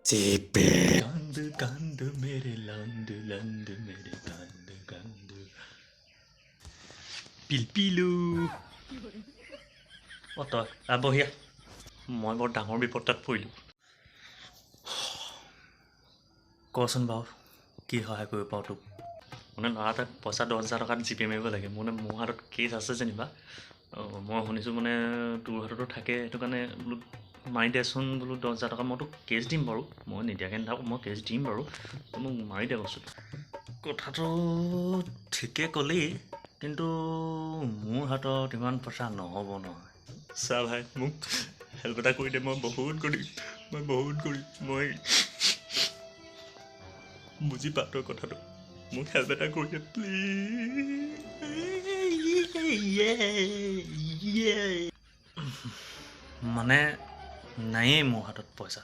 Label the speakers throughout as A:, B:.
A: GPay
B: Kandı mere landı mere kandı Pilpilu তই বহিয়া মই বৰ ডাঙৰ বিপদত পৰিলোঁ কচোন বাৰু কি সহায় কৰিব পাৰোঁ তোক মানে ল'ৰা এটাক পইচা 10,000 টকাত জিপে মাৰিব লাগে মানে মোৰ হাতত কেছ আছে যেনিবা মই শুনিছোঁ মানে তোৰ হাততো থাকে সেইটো কাৰণে বোলো মাৰি দেচোন বোলো 10,000 টকা মই তোক কেছ দিম বাৰু মই নিদিয়াকৈ নাথাকোঁ মই কেছ দিম বাৰু মোক মাৰি দে বস্তুটো কথাটো ঠিকে ক'লি কিন্তু মোৰ হাতত ইমান পইচা নহ'ব নহয় চা ভাই মোক হেল্প এটা কৰি দে মই বহুত কৰিম মই বুজি পা তোৰ কথাটো মোক হেল্প এটা কৰি দে প্লিজ মানে নায়েই মোৰ হাতত পইচা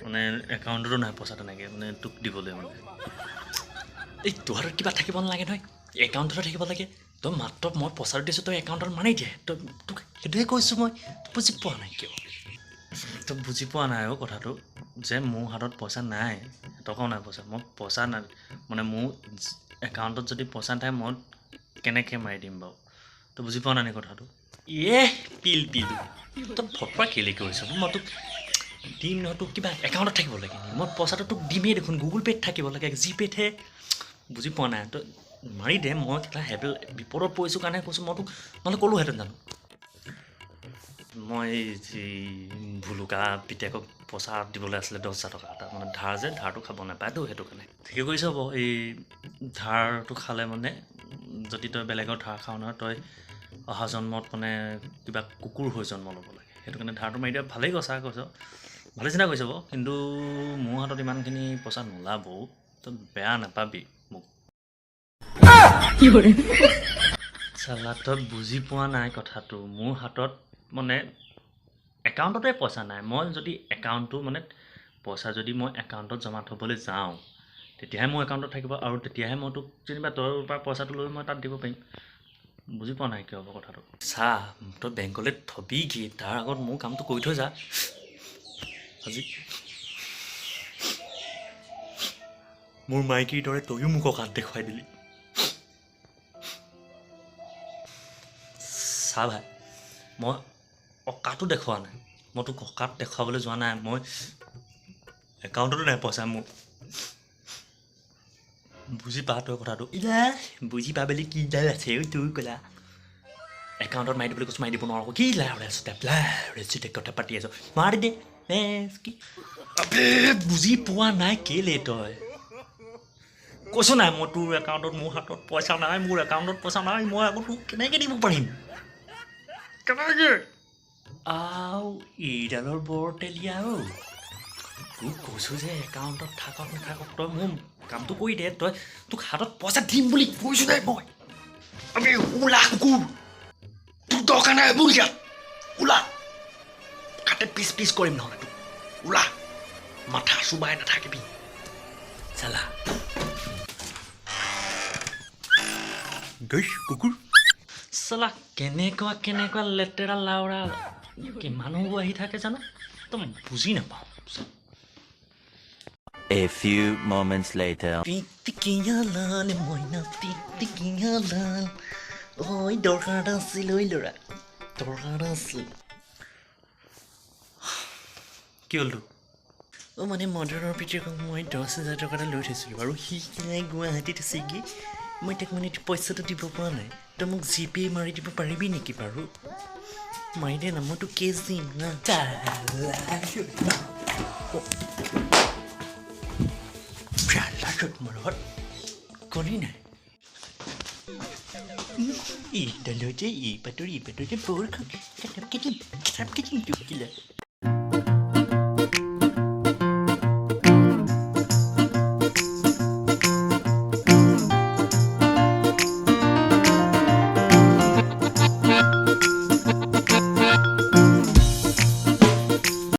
B: মানে একাউণ্টতো নাই পইচা তেনেকৈ মানে তোক দিবলৈ মানে এই তোৰ হাতত কিবা থাকিব নালাগে নহয় একাউণ্টতো থাকিব লাগে তই মাত্ৰ মই পইচাটো দিছোঁ তই একাউণ্টত মাৰি দিয়ে তই তোক সেইটোৱে কৈছোঁ মই বুজি পোৱা নাই কিয় তই বুজি পোৱা নাই অ' কথাটো যে মোৰ হাতত পইচা নাই টকাও নাই পইচা মই পইচা নাই মানে মোৰ একাউণ্টত যদি পইচা নাথাকে মই কেনেকৈ মাৰি দিম বাৰু তই বুজি পোৱা নাই কথাটো পিল তই ফটোৱা কেলৈ কৰিছ মই তোক দিম নহয় তোক কিবা একাউণ্টত থাকিব লাগে মই পইচাটো তোক দিমেই দেখোন গুগল পে'ত থাকিব লাগে জিপে'তহে বুজি পোৱা নাই তই মাৰি দে মই এটা বিপদত পৰিছোঁ কাৰণে কৈছোঁ মই তোক নহ'লে ক'লোহেঁতেন জানো মই যি ভুলুকা পিতেকক পইচা দিবলৈ আছিলে 10,000 টকা এটা মানে ধাৰ যে ধাৰটো খাব নাপায়তো সেইটো কাৰণে ঠিকে কৰিছ হ'ব এই ধাৰটো খালে মানে যদি তই বেলেগৰ ধাৰ খাওঁ নহয় তই অহা জন্মত মানে কিবা কুকুৰ হৈ জন্ম ল'ব লাগে সেইটো কাৰণে ধাৰটো মাৰি দিয়া ভালেই কৈছ ভালেই চিন্তা কৰিছ বাৰু কিন্তু মোৰ হাতত ইমানখিনি পইচা নোলাবও তই বেয়া নাপাবি মোক চালা তই বুজি পোৱা নাই কথাটো মোৰ হাতত মানে একাউণ্টতে পইচা নাই মই যদি একাউণ্টটো মানে পইচা যদি মই একাউণ্টত জমা থ'বলৈ যাওঁ তেতিয়াহে মোৰ একাউণ্টত থাকিব আৰু তেতিয়াহে মই তোক যেনিবা তোৰ পৰা পইচাটো লৈ মই তাত দিব পাৰিম বুজি পোৱা নাই কিয় হ'ব কথাটো চা তই বেংকলৈ থবি কি তাৰ আগত মোৰ কামটো কৰি থৈ যা আজি মোৰ মাইকীৰ দৰে তয়ো মোক অকাত দেখুৱাই দিলি চা ভাই মই অকাতো দেখুওৱা নাই মই তোক অকাত দেখুৱাবলৈ যোৱা নাই মই একাউণ্টতো নাই পইচা মোৰ বুজি পা তই কথাটো বুজি পা বুলি কি ডাল আছে তোৰ ক'লা একাউণ্টত মাৰি দিবলৈ কৈছোঁ মাৰি দিব নোৱাৰোঁ কি লাউৰে কথা পাতি আছোঁ মাৰি দে কি বুজি পোৱা নাই কেলে তই কৈছোঁ নাই মই তোৰ একাউণ্টত মোৰ হাতত পইচা নাই মোৰ একাউণ্টত পইচা নাই মই আকৌ তোক কেনেকৈ দিব পাৰিম কেনেকৈ এইডালৰ বৰ তেলীয়া তোক কৈছোঁ যে একাউণ্টত থাকক নাথাকক তই মোৰ কামটো কৰি দে তই তোক হাতত পইচা দিম বুলি কৈছোঁ নাই মই আমি ওলা কুকুৰ তোৰ দৰকাৰ নাই মোৰ ইয়াত ওলা কাটে পিচ কৰিম নহ'লে তোক ওলা মাথা চুবাই নাথাকিবি চালা গৈছ কুকুৰ চালা কেনেকুৱা লেতেৰা লাউৰা মানুহবোৰ আহি থাকে জানো একদম বুজি নাপাওঁ
C: A few moments later.
B: দৰকাৰ আছিল ঐ ল'ৰা দৰকাৰ আছিল কি হ'লতো মানে মডাৰ্ণৰ পিতেকক মই 10,000 টকা এটা লৈ থৈছিলোঁ আৰু সি গুৱাহাটীত আছেগৈ মই তাক মানে পইচাটো দিব পৰা নাই তই মোক জিপে মাৰি দিব পাৰিবি নেকি বাৰু মাৰি দে না মই তোক কেছ দিম না কলি নাই ইডালতে ই পাতৰি বৰ